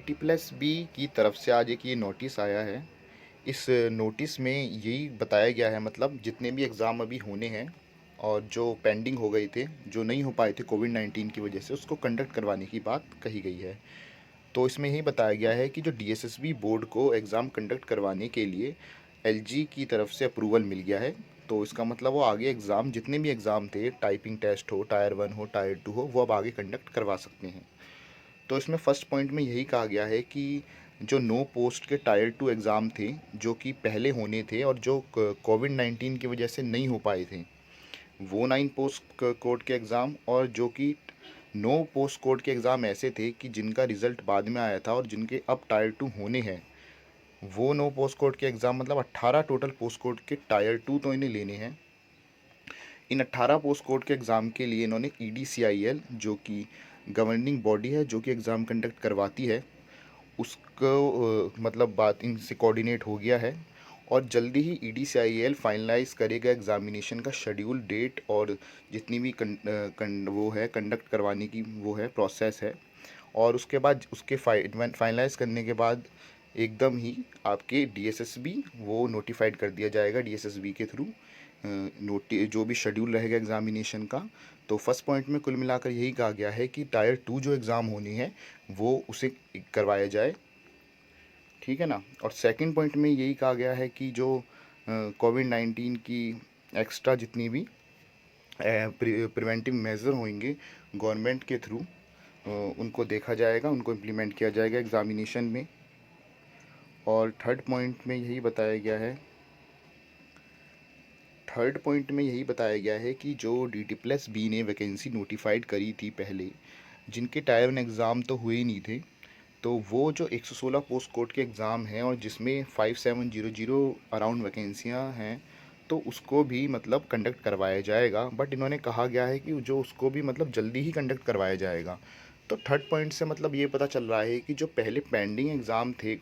DT+B की तरफ से आज एक ये नोटिस आया है। इस नोटिस में यही बताया गया है, मतलब जितने भी एग्ज़ाम अभी होने हैं और जो पेंडिंग हो गए थे, जो नहीं हो पाए थे कोविड-19 की वजह से, उसको कंडक्ट करवाने की बात कही गई है। तो इसमें यही बताया गया है कि जो DSSB बोर्ड को एग्ज़ाम कंडक्ट करवाने के लिए LG की तरफ से अप्रूवल मिल गया है। तो इसका मतलब वो आगे एग्ज़ाम, जितने भी एग्ज़ाम थे, टाइपिंग टेस्ट हो, टायर 1 हो, टायर 2 हो, वो अब आगे कंडक्ट करवा सकते हैं। तो इसमें फर्स्ट पॉइंट में यही कहा गया है कि जो नो पोस्ट के टायर 2 एग्ज़ाम थे, जो कि पहले होने थे और जो कोविड-19 की वजह से नहीं हो पाए थे, वो 9 पोस्ट कोड के एग्ज़ाम, और जो कि नो पोस्ट कोड के एग्ज़ाम ऐसे थे कि जिनका रिज़ल्ट बाद में आया था और जिनके अब टायर 2 होने हैं, वो नो पोस्ट कोड के एग्ज़ाम, मतलब 18 टोटल पोस्ट कोड के टायर 2 तो इन्हें लेने हैं। इन 18 पोस्ट कोड के एग्ज़ाम के लिए इन्होंने EDCIL, जो कि गवर्निंग बॉडी है जो कि एग्ज़ाम कंडक्ट करवाती है, उसको मतलब बात इनसे कोऑर्डिनेट हो गया है। और जल्दी ही EDCIL फाइनलाइज करेगा एग्ज़ामिनेशन का शेड्यूल, डेट, और जितनी भी वो है कंडक्ट करवाने की वो है प्रोसेस है। और उसके बाद उसके फाइनलाइज करने के बाद एकदम ही आपके DSSB वो नोटिफाइड कर दिया जाएगा DSSB के थ्रू, नोटि जो भी शेड्यूल रहेगा एग्ज़ामिनेशन का। तो फर्स्ट पॉइंट में कुल मिलाकर यही कहा गया है कि टायर 2 जो एग्ज़ाम होनी है वो उसे करवाया जाए, ठीक है ना। और सेकंड पॉइंट में यही कहा गया है कि जो कोविड-19 की एक्स्ट्रा जितनी भी प्रिवेंटिव मेजर होंगे गवर्नमेंट के थ्रू, उनको देखा जाएगा, उनको इम्प्लीमेंट किया जाएगा एग्ज़ामिनेशन में। और थर्ड पॉइंट में यही बताया गया है कि जो DT+B ने वैकेंसी नोटिफाइड करी थी पहले, जिनके टायर 1 एग्ज़ाम तो हुए ही नहीं थे, तो वो जो 116 पोस्ट कोड के एग्ज़ाम हैं और जिसमें 5700 अराउंड वैकेंसियाँ हैं, तो उसको भी मतलब कंडक्ट करवाया जाएगा। बट इन्होंने कहा गया है कि जो उसको भी मतलब जल्दी ही कंडक्ट करवाया जाएगा। तो थर्ड पॉइंट से मतलब ये पता चल रहा है कि जो पहले पेंडिंग एग्ज़ाम थे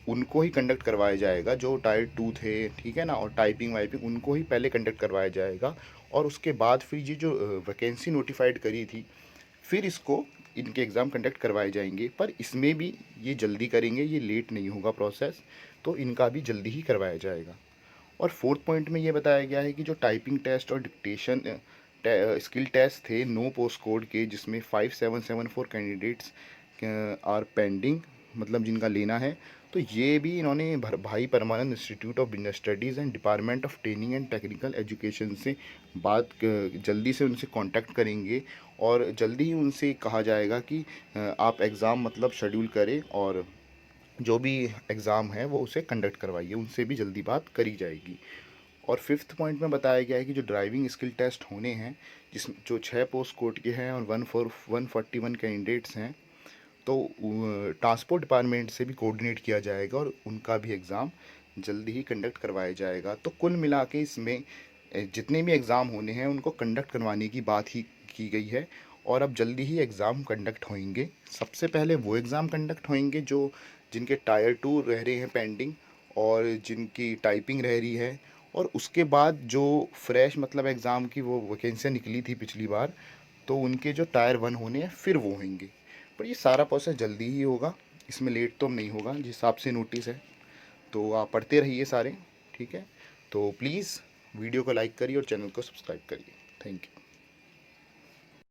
उनको ही कंडक्ट करवाया जाएगा, जो टायर 2 थे, ठीक है ना, और टाइपिंग वाइपिंग उनको ही पहले कंडक्ट करवाया जाएगा। और उसके बाद फिर ये जो वैकेंसी नोटिफाइड करी थी, फिर इसको इनके एग्ज़ाम कंडक्ट करवाए जाएंगे। पर इसमें भी ये जल्दी करेंगे, ये लेट नहीं होगा प्रोसेस, तो इनका भी जल्दी ही करवाया जाएगा। और फोर्थ पॉइंट में ये बताया गया है कि जो टाइपिंग टेस्ट और डिक्टेशन स्किल टेस्ट थे नो पोस्ट कोड के, जिसमें 5774 कैंडिडेट्स आर पेंडिंग, मतलब जिनका लेना है, तो ये भी इन्होंने Bhai Parmanand institute of business studies and department of training and technical education से जल्दी से उनसे कांटेक्ट करेंगे और जल्दी ही उनसे कहा जाएगा कि आप एग्ज़ाम मतलब शेड्यूल करें और जो भी एग्ज़ाम है वो उसे कंडक्ट करवाइए, उनसे भी जल्दी बात करी जाएगी। और फिफ्थ पॉइंट में बताया गया है कि जो ड्राइविंग स्किल टेस्ट होने हैं, जिस जो 6 पोस्ट कोड के हैं और 141 कैंडिडेट्स हैं, तो ट्रांसपोर्ट डिपार्टमेंट से भी कोऑर्डिनेट किया जाएगा और उनका भी एग्ज़ाम जल्दी ही कंडक्ट करवाया जाएगा। तो कुल मिला के इसमें जितने भी एग्ज़ाम होने हैं उनको कंडक्ट करवाने की बात ही की गई है। और अब जल्दी ही एग्ज़ाम कंडक्ट होंगे। सबसे पहले वो एग्ज़ाम कंडक्ट होंगे जो जिनके टायर 2 रह रहे हैं पेंडिंग और जिनकी टाइपिंग रह रही है, और उसके बाद जो फ्रेश मतलब एग्ज़ाम की वो वैकेंसियाँ निकली थी पिछली बार, तो उनके जो टायर 1 होने हैं फिर वो होंगे। पर ये सारा प्रोसेस जल्दी ही होगा, इसमें लेट तो नहीं होगा जिस हिसाब से नोटिस है। तो आप पढ़ते रहिए सारे, ठीक है। तो प्लीज़ वीडियो को लाइक करिए और चैनल को सब्सक्राइब करिए। Thank you.